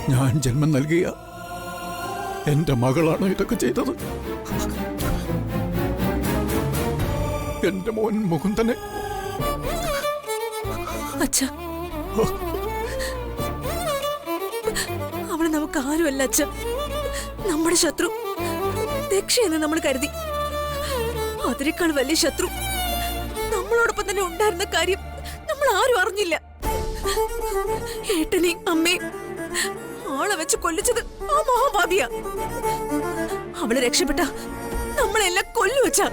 ഞാൻ ജന്മം നൽകിയ എന്റെ മകളാണ് ഇതൊക്കെ ചെയ്തത്. എന്റെ മോൻ മുകുന്ദനെ. അച്ഛാ, അവള് നമുക്ക് ആരുമല്ല അച്ഛ. നമ്മുടെ ശത്രു ദക്ഷയെന്ന് നമ്മൾ കരുതി. അതിനേക്കാൾ വലിയ ശത്രു നമ്മളോടൊപ്പം തന്നെ ഉണ്ടായിരുന്ന കാര്യം നമ്മൾ ആരും അറിഞ്ഞില്ല. ഏട്ടനെയും അമ്മയും ആളെ വെച്ച് കൊല്ലിച്ചത് ആ മഹാഭാവിയാ. അവള് രക്ഷപ്പെട്ട നമ്മളെല്ലാം കൊല്ലുവച്ചാ.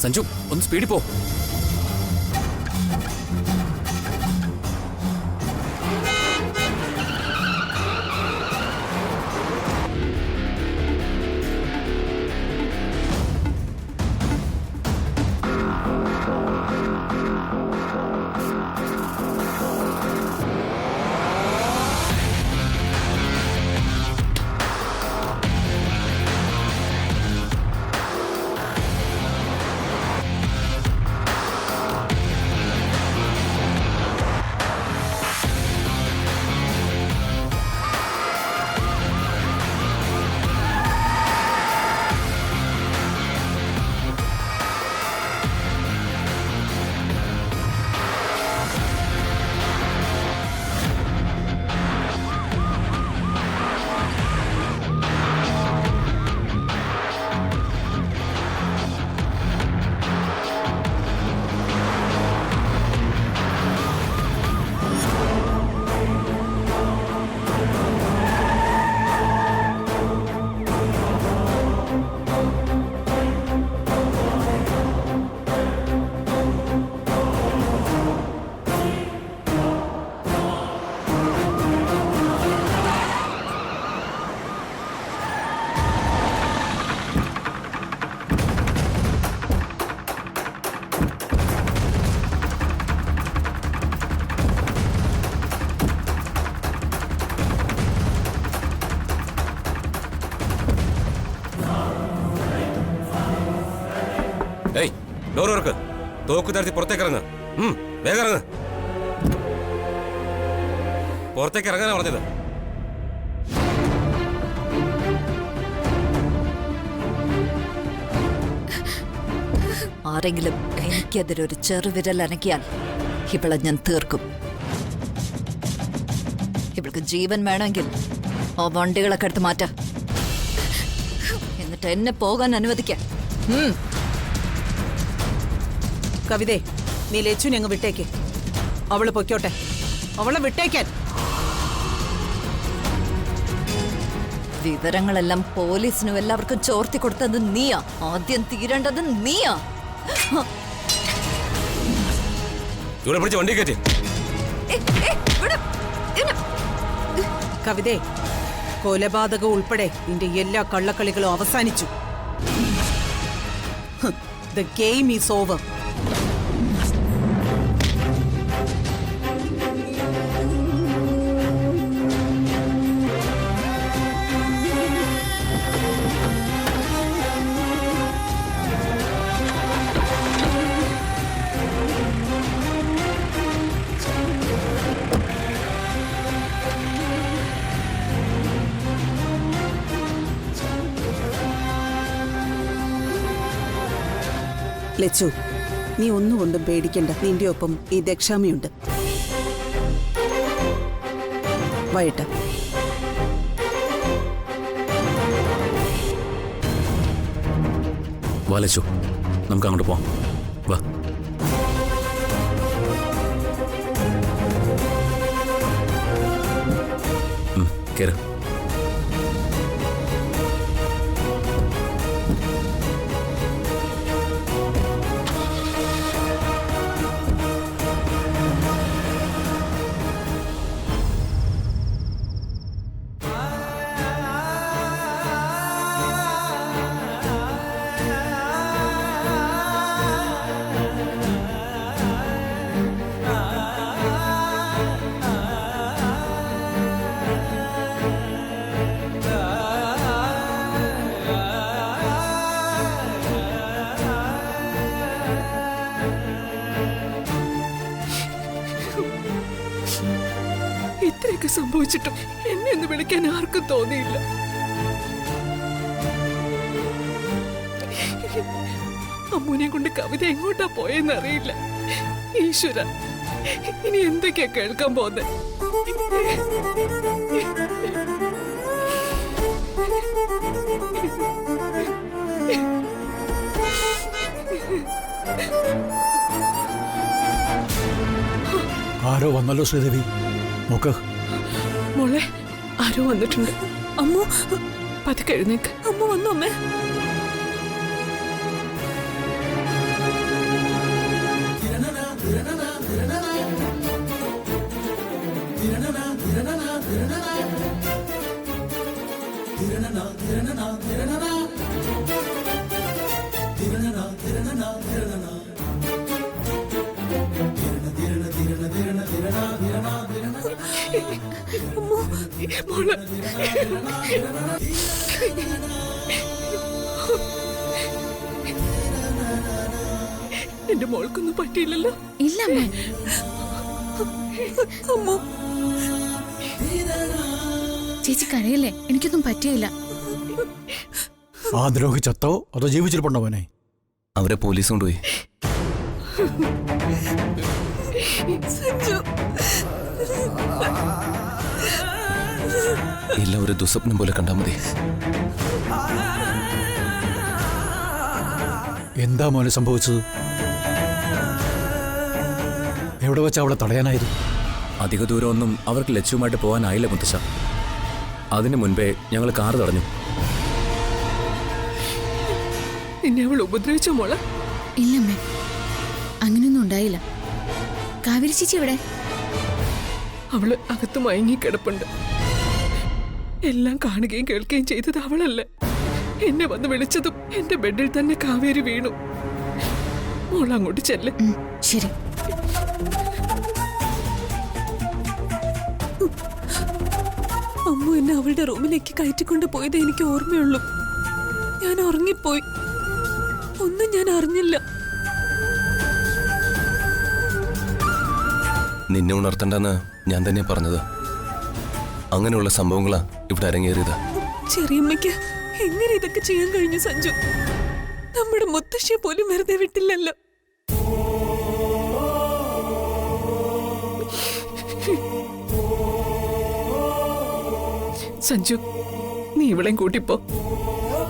സഞ്ജു, ഒന്ന് സ്പീഡിൽ പോ. ഏയ്, ഡോർ തുറക്ക്. തോക്ക് തരത്തി പുറത്തേക്ക് ഇറങ്ങ്. വേഗം ഇറങ്ങ്. പുറത്തേക്ക് ഇറങ്ങാനാ പറഞ്ഞത്. ആരെങ്കിലും എനിക്കെതിരെ ഒരു ചെറുവിരൽ അനക്കിയാൽ ഇവളെ ഞാൻ തീർക്കും. ഇവൾക്ക് ജീവൻ വേണമെങ്കിൽ ആ വണ്ടികളൊക്കെ എടുത്ത് മാറ്റാം. എന്നിട്ട് എന്നെ പോകാൻ അനുവദിക്കാം. കവിതേ, നീ ലച്ചുനെ അങ്ങ് വിട്ടേക്ക്. അവള് പൊയ്ക്കോട്ടെ. അവളെ വിട്ടേക്കാൻ. വിവരങ്ങളെല്ലാം പോലീസിനും എല്ലാവർക്കും ചോർത്തി കൊടുത്തത് നീയാ. ആദ്യം തീരേണ്ടത് നീയാ. വണ്ടി കയറ്റി. കവിതേ, കൊലപാതകം ഉൾപ്പെടെ നിന്റെ എല്ലാ കള്ളക്കളികളും അവസാനിച്ചു. The game is over. Lachu, നീ ഒന്നുകൊണ്ടും പേടിക്കണ്ട. നിന്റെ ഒപ്പം ഈ ദക്ഷാമിയുണ്ട്. വൈകിട്ട് വാ ലച്ചു, നമുക്ക് അങ്ങോട്ട് പോവാം. വാ. കേറ്. ഇത്രയൊക്കെ സംഭവിച്ചിട്ടും എന്നെ ഒന്ന് വിളിക്കാൻ ആർക്കും തോന്നിയില്ല. അമ്മൂനെ കൊണ്ട് കവിത എങ്ങോട്ടാ പോയെന്ന് അറിയില്ല. ഈശ്വര, ഇനി എന്തൊക്കെയാ കേൾക്കാൻ പോകുന്നത്? ആരോ വന്നല്ലോ ശ്രീദേവി, നോക്ക്. മോളെ, ആരോ വന്നിട്ടുണ്ട്. അമ്മു, പതുക്കെ എഴുന്നേക്ക്. അമ്മ വന്നു അമ്മേ. മോളെ, എന്റെ മോൾക്കൊന്നും പറ്റിയില്ലല്ലോ? ഇല്ല അമ്മേ. അമ്മു, ചേച്ചി കരയല്ലേ, എനിക്കൊന്നും പറ്റിയില്ല. ആ ദ്രോഹി ചത്തോ അതോ ജീവിച്ചിരിപ്പുണ്ടോ മോനെ? അവരെ പോലീസ് കൊണ്ടുപോയി. സഞ്ജു, എല്ലാം ഒരു ദുസ്വപ്നം പോലെ കണ്ടാൽ മതി. എന്താ മോനെ സംഭവിച്ചത്? എവിടെ വെച്ചാ അവളെ തടയാനായിരുന്നു? അധിക ദൂരമൊന്നും അവർക്ക് ലക്ഷ്യമായിട്ട് പോകാനായില്ല മുത്തശ്ശ. അതിനു മുൻപേ ഞങ്ങൾ കാറ് തടഞ്ഞു. നിന്നെ അവൾ ഉപദ്രവിച്ചോ മോളെ? ഇല്ലമ്മേ, അങ്ങനെയൊന്നും ഉണ്ടായില്ല. കാവേരി ചേച്ചി എവിടെ? അവള് അകത്ത് മയങ്ങിക്കിടപ്പുണ്ട്. എല്ലാം കാണുകയും കേൾക്കുകയും ചെയ്തത് അവളല്ല. എന്നെ വന്ന് വിളിച്ചതും എന്റെ ബെഡിൽ തന്നെ കാവേരി വീണു. മോൾ അങ്ങോട്ട് ചെല്ല്. ശരി. അമ്മു എന്നെ അവളുടെ റൂമിലേക്ക് കയറ്റിക്കൊണ്ട് പോയത് എനിക്ക് ഓർമ്മയുള്ളൂ. ഞാൻ ഉറങ്ങിപ്പോയി, ഒന്നും ഞാൻ അറിഞ്ഞില്ല. നിന്നെ ഉണർത്തണ്ടെന്ന് ഞാൻ തന്നെ പറഞ്ഞത്. അങ്ങനെയുള്ള സംഭവങ്ങളാ ഇവിടെ അരങ്ങേറിയത്. ചെറിയമ്മയ്ക്ക് എങ്ങനെ ഇതൊക്കെ ചെയ്യാൻ കഴിഞ്ഞു സഞ്ജു? നമ്മുടെ മുത്തശ്ശിയെ പോലും വെറുതെ വിട്ടില്ലല്ലോ. സഞ്ജു, നീ ഇവളെയും കൂട്ടിപ്പോ.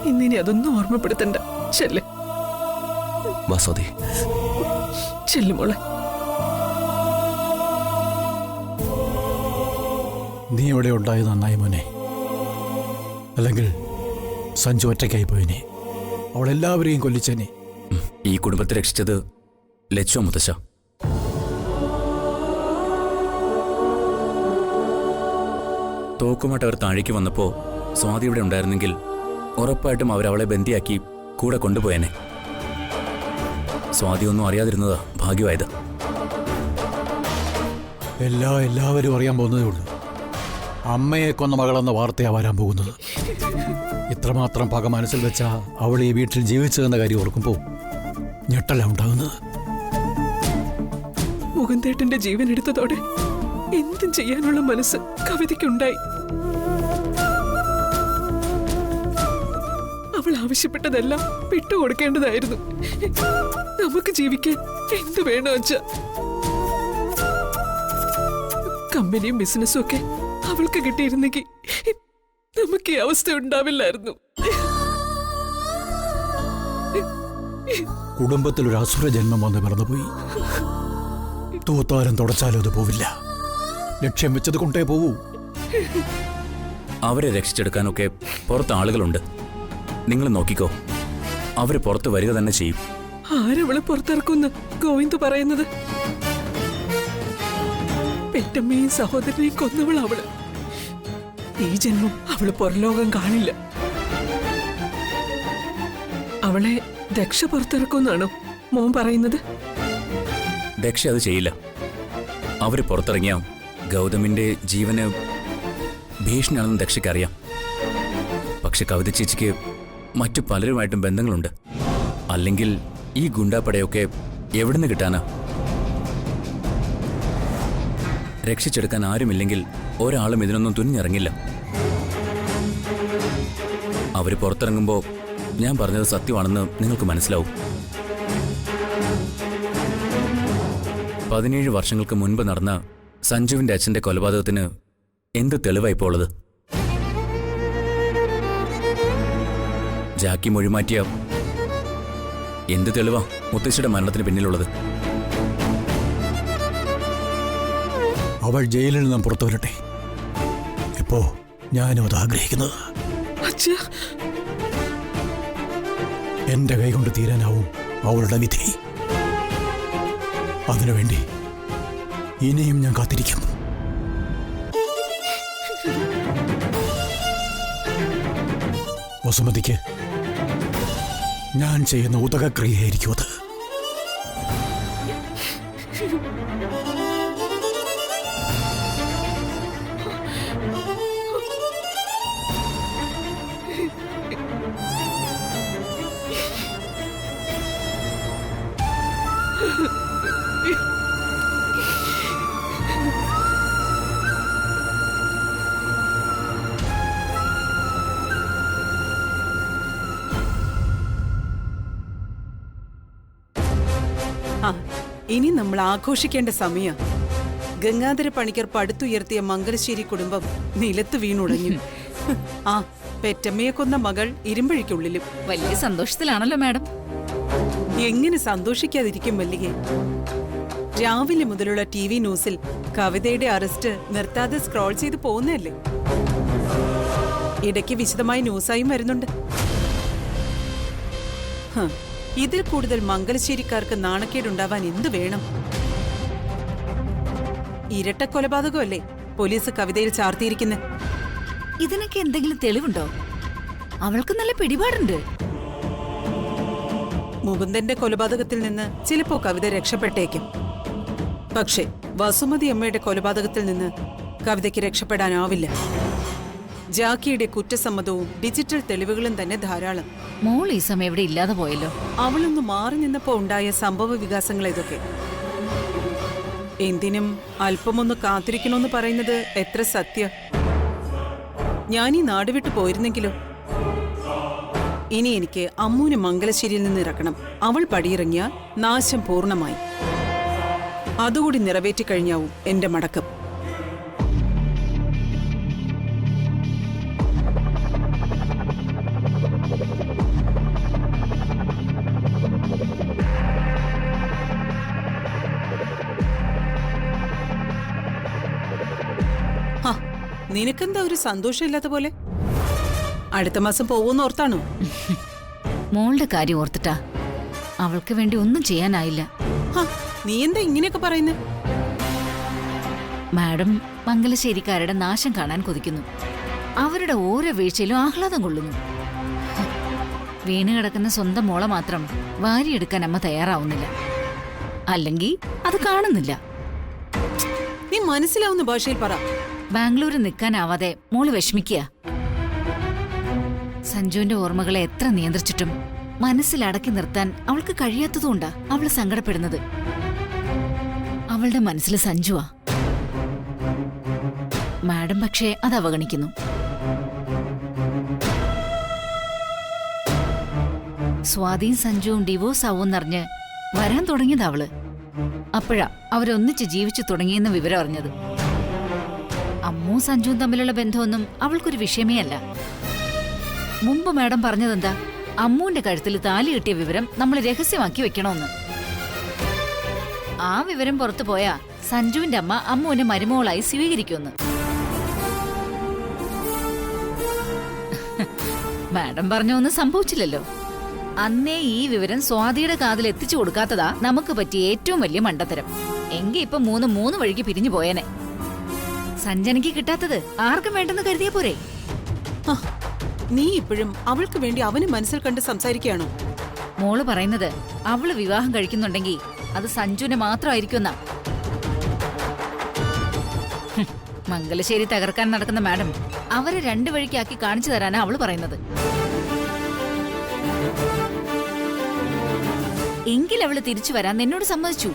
ഇന്നിനി അതൊന്നും ഓർമ്മപ്പെടുത്തണ്ട. ചെല്ല്. വാസ്വതി, ചെല്ലു മോളെ. നീ ഇവിടെ ഉണ്ടായത് നന്നായി മോനെ, അല്ലെങ്കിൽ സഞ്ജു ഒറ്റയ്ക്കായി പോയിനെ. അവളെല്ലാവരെയും കൊല്ലിച്ചേനെ. ഈ കുടുംബത്തെ രക്ഷിച്ചത് ലച്ചു മുത്തശ്ശ. തോക്കുമായിട്ട് അവർ താഴേക്ക് വന്നപ്പോ സ്വാതി ഇവിടെ ഉണ്ടായിരുന്നെങ്കിൽ ഉറപ്പായിട്ടും അവരവളെ ബന്ദിയാക്കി കൂടെ കൊണ്ടുപോയേനെ. സ്വാതി ഒന്നും അറിയാതിരുന്നതാ ഭാഗ്യമായത്. എല്ലാവരും അറിയാൻ പോകുന്നതേ ഉള്ളൂ. അമ്മയെ കൊന്ന മകളെന്ന വാർത്തയാ വരാൻ പോകുന്നത്. ഇത്രമാത്രം പക മനസ്സിൽ വെച്ചാ അവൾ ഈ വീട്ടിൽ ജീവിച്ചതെന്ന കാര്യം ഓർക്കുമ്പോൾ ഞെട്ടല്ല ഉണ്ടാകുന്നത്. മുകുന്ദേട്ടന്റെ ജീവൻ എടുത്തതോടെ എന്തും ചെയ്യാനുള്ള മനസ്സ് കവിതയ്ക്കുണ്ടായി. അവൾ ആവശ്യപ്പെട്ടതെല്ലാം വിട്ടുകൊടുക്കേണ്ടതായിരുന്നു. നമുക്ക് ജീവിക്കാൻ എന്ത് വേണോ അച്ഛാ? കമ്പനിയും ബിസിനസ്സും ഒക്കെ അവൾക്ക് കിട്ടിയിരുന്നെങ്കിൽ നമുക്ക് ഈ അവസ്ഥ ഉണ്ടാവില്ലായിരുന്നു. കുടുംബത്തിൽ ഒരു അസുര ജന്മം വന്ന് പിറന്നുപോയി. തൂത്താരം തുടച്ചാലും അത് പോവില്ല. ലക്ഷ്യം വെച്ചത് കൊണ്ടേ പോവൂ. അവരെ രക്ഷിച്ചെടുക്കാനൊക്കെ പുറത്ത് ആളുകളുണ്ട്. നിങ്ങൾ നോക്കിക്കോ, അവര് പുറത്ത് വരിക തന്നെ ചെയ്യും. ആരവളെ പുറത്തിറക്കുന്ന് ഗോവിന്ദ് പറയുന്നത്? പെറ്റമ്മയും സഹോദരനെയും കൊന്നവൾ അവള്. ഈ ജന്മം അവള് പുറലോകം കാണില്ല. അവളെ ദക്ഷ പുറത്തിറക്കുന്നാണോ മോൻ പറയുന്നത്? ദക്ഷ അത് ചെയ്യില്ല. അവര് പുറത്തിറങ്ങിയ ഗൗതമിന്റെ ജീവന് ഭീഷണിയാണെന്ന് ദക്ഷയ്ക്കറിയാം. പക്ഷെ കവിത ചേച്ചിക്ക് മറ്റു പലരുമായിട്ടും ബന്ധങ്ങളുണ്ട്. അല്ലെങ്കിൽ ഈ ഗുണ്ടാപ്പടയൊക്കെ എവിടുന്ന് കിട്ടാനാ? രക്ഷിച്ചെടുക്കാൻ ആരുമില്ലെങ്കിൽ ഒരാളും ഇതിനൊന്നും തുനിഞ്ഞിറങ്ങില്ല. അവർ പുറത്തിറങ്ങുമ്പോൾ ഞാൻ പറഞ്ഞത് സത്യമാണെന്ന് നിങ്ങൾക്ക് മനസ്സിലാവും. 17 വർഷങ്ങൾക്ക് മുൻപ് നടന്ന സഞ്ജുവിന്റെ അച്ഛന്റെ കൊലപാതകത്തിന് എന്ത് തെളിവായിപ്പോൾ ഉള്ളത്? ജാക്കി മൊഴിമാറ്റിയ എന്ത് തെളിവാ മുത്തശ്ശിയുടെ മരണത്തിന് പിന്നിലുള്ളത്? അവൾ ജയിലിൽ നിന്നും പുറത്തു വരട്ടെ. ഇപ്പോ ഞാനും അത് ആഗ്രഹിക്കുന്നത്. അച്ഛാ, എന്റെ കൈകൊണ്ട് തീരാനാവും അവളുടെ വിധി. അതിനുവേണ്ടി ഇനിയും ഞാൻ കാത്തിരിക്കും. വസുമതിക്ക് ഞാൻ ചെയ്യുന്ന ഉദകക്രിയയായിരിക്കും അത്. ആ, ഇനി നമ്മൾ ആഘോഷിക്കേണ്ട സമയ. ഗംഗാധര പണിക്കർ പടുത്തുയർത്തിയ മംഗലശ്ശേരി കുടുംബം നിലത്ത് വീണുടഞ്ഞു. ആ, പെറ്റമ്മയെ കൊന്ന മകൾ ഇരുമ്പഴിക്കുള്ളിലും. വലിയ സന്തോഷത്തിലാണല്ലോ മാഡം. എങ്ങനെ സന്തോഷിക്കാതിരിക്കും മല്ലികെ? രാവിലെ മുതലുള്ള TV ന്യൂസിൽ കവിതയുടെ അറസ്റ്റ് നിർത്താതെ സ്ക്രോൾ ചെയ്ത് പോകുന്നതല്ലേ? ഇടയ്ക്ക് വിശദമായ ന്യൂസായും വരുന്നുണ്ട്. ഇതിൽ കൂടുതൽ മംഗലശ്ശേരിക്കാർക്ക് നാണക്കേടുണ്ടാവാൻ എന്തു വേണം? ഇരട്ട കൊലപാതകമല്ലേ പോലീസ് കവിതയിൽ ചാർത്തിയിരിക്കുന്നത്? ഇതിനൊക്കെ എന്തെങ്കിലും തെളിവുണ്ടോ? അവൾക്ക് നല്ല പിടിപാടുണ്ട്. മുകുന്ദന്റെ കൊലപാതകത്തിൽ നിന്ന് ചിലപ്പോ കവിത രക്ഷപ്പെട്ടേക്കും. പക്ഷേ വസുമതി അമ്മയുടെ കൊലപാതകത്തിൽ നിന്ന് കവിതയ്ക്ക് രക്ഷപ്പെടാനാവില്ല. ജാക്കിയുടെ കുറ്റസമ്മതവും ഡിജിറ്റൽ തെളിവുകളും തന്നെ ധാരാളം. മോൾ ഈ സമയം ഇവിടെ ഇല്ലാതെ പോയല്ലോ. അവളൊന്ന് മാറി നിന്നപ്പോ ഉണ്ടായ സംഭവ വികാസങ്ങൾ ഇതൊക്കെ. എന്തിനും അല്പമൊന്ന് കാത്തിരിക്കണമെന്ന് പറയുന്നത് എത്ര സത്യ. ഞാൻ ഈ നാട് വിട്ടു പോയിരുന്നെങ്കിലോ? ഇനി എനിക്ക് അമ്മൂനെ മംഗലശ്ശേരിയിൽ നിന്ന് ഇറക്കണം. അവൾ പടിയിറങ്ങിയാൽ നാശം പൂർണ്ണമായി. അതുകൂടി നിറവേറ്റിക്കഴിഞ്ഞാവും എന്റെ മടക്കം. നിനക്കെന്താ ഒരു സന്തോഷമില്ലാത്ത പോലെ? അടുത്ത മാസം പോകുമെന്ന് ഓർത്താണോ? മോളുടെ കാര്യം ഓർത്തിട്ടാ. അവൾക്ക് വേണ്ടി ഒന്നും ചെയ്യാനായില്ല. നീ എന്താ ഇങ്ങനെയൊക്കെ പറയുന്നേ? മാഡം മംഗലശ്ശേരിക്കാരുടെ നാശം കാണാൻ കൊതിക്കുന്നു. അവരുടെ ഓരോ വീഴ്ചയിലും ആഹ്ലാദം കൊള്ളുന്നു. വീണ് കിടക്കുന്ന സ്വന്തം മോളെ മാത്രം വാരിയെടുക്കാൻ അമ്മ തയ്യാറാവുന്നില്ല. അല്ലെങ്കിൽ അത് കാണുന്നില്ല. നീ മനസ്സിലാവുന്ന ഭാഷയിൽ പറ. ബാംഗ്ലൂരിൽ നിൽക്കാനാവാതെ മോള് വിഷമിക്കുക. സഞ്ജുവിന്റെ ഓർമ്മകളെ എത്ര നിയന്ത്രിച്ചിട്ടും മനസ്സിലടക്കി നിർത്താൻ അവൾക്ക് കഴിയാത്തതുകൊണ്ടാ അവള് സങ്കടപ്പെടുന്നത്. അവളുടെ മനസ്സിൽ സഞ്ജുവാ. മാഡം പക്ഷേ അത് അവഗണിക്കുന്നു. സ്വാതിയും സഞ്ജുവും ഡിവോഴ്സ് ആവുമെന്നറിഞ്ഞ് വരാൻ തുടങ്ങിയത് അവള്. അപ്പോഴാ അവരൊന്നിച്ച് ജീവിച്ചു തുടങ്ങിയെന്ന് വിവരം അറിഞ്ഞത്. അമ്മുവും സഞ്ജുവും തമ്മിലുള്ള ബന്ധമൊന്നും അവൾക്കൊരു വിഷയമേ അല്ല. മുമ്പ് മാഡം പറഞ്ഞതെന്താ? അമ്മുവിന്റെ കഴുത്തിൽ താലി കിട്ടിയ വിവരം നമ്മൾ രഹസ്യമാക്കി വെക്കണമെന്ന്. ആ വിവരം പുറത്തു പോയാ സഞ്ജുവിന്റെ അമ്മ അമ്മുവിനെ മരുമോളായി സ്വീകരിക്കുമെന്ന്. മാഡം പറഞ്ഞൊന്നും സംഭവിച്ചില്ലല്ലോ. അന്നേ ഈ വിവരം സ്വാതിയുടെ കാതിൽ എത്തിച്ചു കൊടുക്കാത്തതാ നമുക്ക് പറ്റിയ ഏറ്റവും വലിയ മണ്ടത്തരം. എങ്കി ഇപ്പൊ മൂന്ന് വഴിക്ക് പിരിഞ്ഞു പോയേനെ. സഞ്ജനയ്ക്ക് കിട്ടാത്തത് ആർക്കും വേണ്ടെന്ന് കരുതിയ പോരെ? നീ ഇപ്പോഴും അവൾക്ക് വേണ്ടി അവന് മനസ്സിൽ കണ്ട് സംസാരിക്കുകയാണോ? മോള് പറയുന്നത് അവള് വിവാഹം കഴിക്കുന്നുണ്ടെങ്കിൽ അത് സഞ്ജുവിനെ മാത്രമായിരിക്കുമെന്നാ. മംഗലശ്ശേരി തകർക്കാൻ നടക്കുന്ന മാഡം അവരെ രണ്ടു വഴിക്കാക്കി കാണിച്ചു തരാനാ അവള് പറയുന്നത്. എങ്കിൽ അവള് തിരിച്ചു വരാൻ എന്നോട് സമ്മതിച്ചു.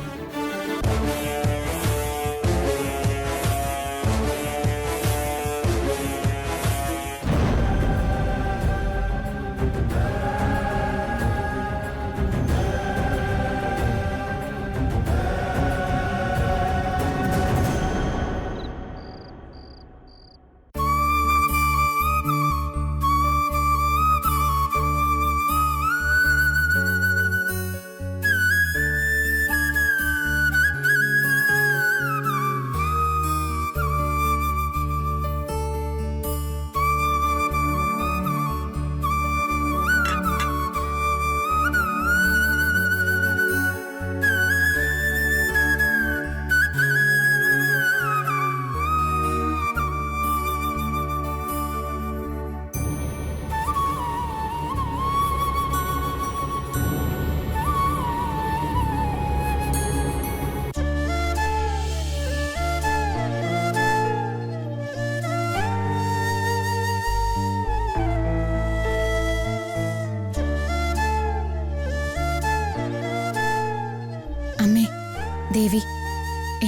ദേവി,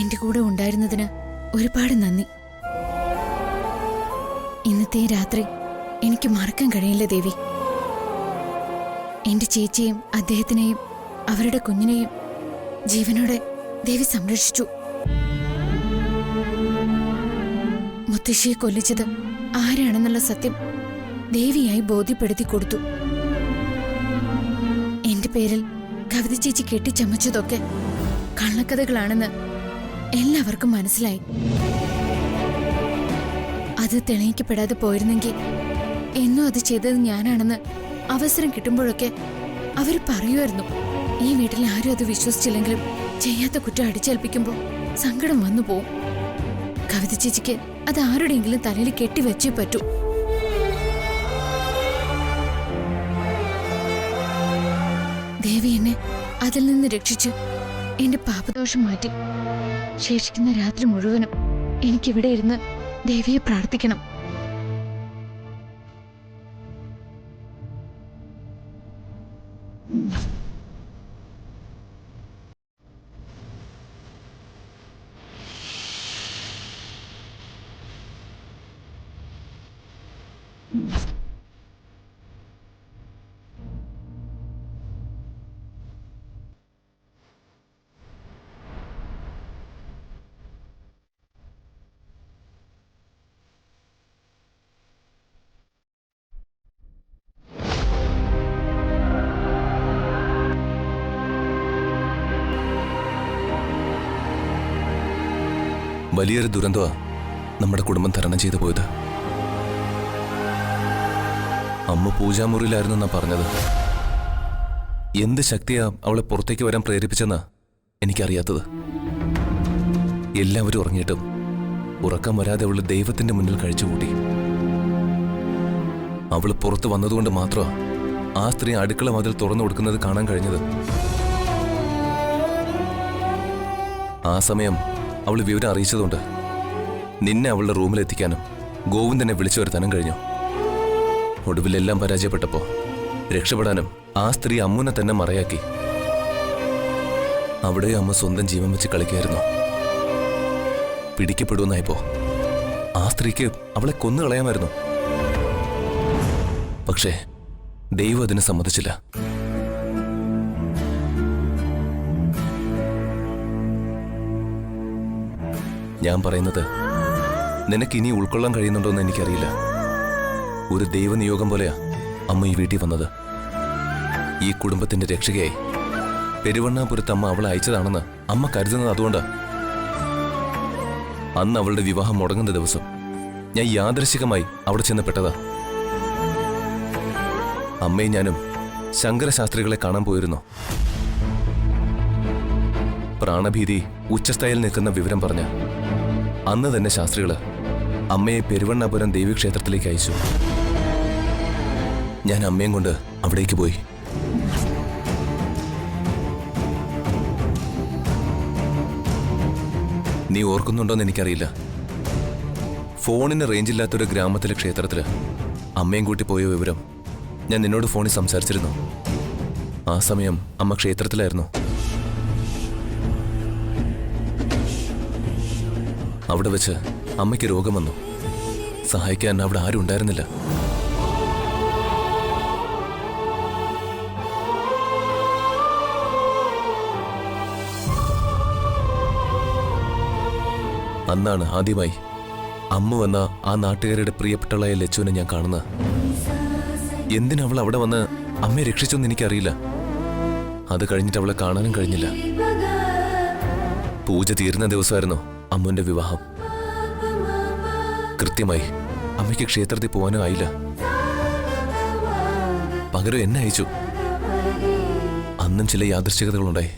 എന്റെ കൂടെ ഉണ്ടായിരുന്നതിന് ഒരുപാട് നന്ദി. ഇന്നത്തെ രാത്രി എനിക്ക് മറക്കാൻ കഴിയില്ല ദേവി. എന്റെ ചേച്ചിയെയും അദ്ദേഹത്തിനെയും അവരുടെ കുഞ്ഞിനെയും ജീവനോടെ ദേവി സംരക്ഷിച്ചു. മുത്തശ്ശിയെ കൊല്ലിച്ചത് ആരാണെന്നുള്ള സത്യം ദേവിയായി ബോധ്യപ്പെടുത്തി കൊടുത്തു. എന്റെ പേരിൽ കവിത ചേച്ചി കെട്ടിച്ചമച്ചതൊക്കെ കള്ളക്കഥകളാണെന്ന് എല്ലാവർക്കും മനസ്സിലായി. അത് തെളിയിക്കപ്പെടാതെ പോയിരുന്നെങ്കിൽ എന്നും അത് ചെയ്തത് ഞാനാണെന്ന് അവസരം കിട്ടുമ്പോഴൊക്കെ അവർ പറയുമായിരുന്നു. ഈ വീട്ടിൽ ആരും അത് വിശ്വസിച്ചില്ലെങ്കിലും ചെയ്യാത്ത കുറ്റം അടിച്ചേൽപ്പിക്കുമ്പോൾ സങ്കടം വന്നു പോവും. കവിത ചേച്ചിക്ക് അത് ആരുടെയെങ്കിലും തലയിൽ കെട്ടിവെച്ചേ പറ്റൂ. ദേവി എന്നെ അതിൽ നിന്ന് രക്ഷിച്ച് എന്റെ പാപദോഷം മാറ്റി. ശേഷിക്കുന്ന രാത്രി മുഴുവനും എനിക്കിവിടെ ഇരുന്ന് ദേവിയെ പ്രാർത്ഥിക്കണം. വലിയൊരു ദുരന്തമാ നമ്മുടെ കുടുംബം തരണം ചെയ്തു പോയത്. അമ്മ പൂജാമുറിയിലായിരുന്നെന്നാ പറഞ്ഞത്. എന്ത് ശക്തിയാ അവളെ പുറത്തേക്ക് വരാൻ പ്രേരിപ്പിച്ചെന്നാ എനിക്കറിയാത്തത്. എല്ലാവരും ഉറങ്ങിയിട്ടും ഉറക്കം വരാതെ അവള് ദൈവത്തിന്റെ മുന്നിൽ കഴിച്ചുകൂട്ടി. അവള് പുറത്ത് വന്നതുകൊണ്ട് മാത്രമാ ആ സ്ത്രീ അടുക്കള വാതിൽ തുറന്നു കൊടുക്കുന്നത് കാണാൻ കഴിഞ്ഞത്. ആ സമയം അവൾ വിവരം അറിയിച്ചതുകൊണ്ട് നിന്നെ അവളുടെ റൂമിലെത്തിക്കാനും ഗോവിന്ദനെ വിളിച്ചു വരുത്താനും കഴിഞ്ഞു. ഒടുവിലെല്ലാം പരാജയപ്പെട്ടപ്പോ രക്ഷപ്പെടാനും ആ സ്ത്രീ അമ്മുനെ തന്നെ മറയാക്കി. അവിടെ അമ്മ സ്വന്തം ജീവൻ വെച്ച് കളിക്കായിരുന്നു. പിടിക്കപ്പെടുമെന്നായപ്പോ ആ സ്ത്രീക്ക് അവളെ കൊന്നുകളയാമായിരുന്നു. പക്ഷേ ദൈവം അതിന് സമ്മതിച്ചില്ല. ഞാൻ പറയുന്നത് നിനക്ക് ഇനി ഉൾക്കൊള്ളാൻ കഴിയുന്നുണ്ടോന്ന് എനിക്കറിയില്ല. ഒരു ദൈവനിയോഗം പോലെയാ അമ്മ ഈ വീട്ടിൽ വന്നത്. ഈ കുടുംബത്തിന്റെ രക്ഷകയായി പെരുവണ്ണാപുരത്ത് അമ്മ അവളെ അയച്ചതാണെന്ന് അമ്മ കരുതുന്നത് അതുകൊണ്ടാ. അന്ന് അവളുടെ വിവാഹം മുടങ്ങുന്ന ദിവസം ഞാൻ യാദൃശികമായി അവിടെ ചെന്നപ്പെട്ടതാ. അമ്മയും ഞാനും ശങ്കരശാസ്ത്രികളെ കാണാൻ പോയിരുന്നു. പ്രാണഭീതി ഉച്ചസ്ഥായിൽ നിൽക്കുന്ന വിവരം പറഞ്ഞ അന്ന് തന്നെ ശാസ്ത്രികള് അമ്മയെ പെരുവണ്ണാപുരം ദേവീക്ഷേത്രത്തിലേക്ക് അയച്ചു. ഞാൻ അമ്മയും കൊണ്ട് അവിടേക്ക് പോയി. നീ ഓർക്കുന്നുണ്ടോന്ന് എനിക്കറിയില്ല. ഫോണിന് റേഞ്ചില്ലാത്തൊരു ഗ്രാമത്തിലെ ക്ഷേത്രത്തില് അമ്മയും കൂട്ടി പോയ വിവരം ഞാൻ നിന്നോട് ഫോണിൽ സംസാരിച്ചിരുന്നു. ആ സമയം അമ്മ ക്ഷേത്രത്തിലായിരുന്നു. അവിടെ വെച്ച് അമ്മയ്ക്ക് രോഗം വന്നു. സഹായിക്കാൻ അവിടെ ആരും ഉണ്ടായിരുന്നില്ല. അന്നാണ് ആദ്യമായി അമ്മ വന്ന ആ നാട്ടുകാരുടെ പ്രിയപ്പെട്ടവളായ ലച്ചുവിനെ ഞാൻ കാണുന്നത്. എന്തിനവൾ അവിടെ വന്ന് അമ്മയെ രക്ഷിച്ചൊന്നും എനിക്കറിയില്ല. അത് കഴിഞ്ഞിട്ട് അവളെ കാണാനും കഴിഞ്ഞില്ല. പൂജ തീരുന്ന ദിവസമായിരുന്നു അമ്മുവിന്റെ വിവാഹം. കൃത്യമായി അമ്മയ്ക്ക് ക്ഷേത്രത്തിൽ പോകാനും ആയില്ല. പകരം എന്നെ അയച്ചു. അന്നും ചില യാദൃശ്ചികതകളുണ്ടായി.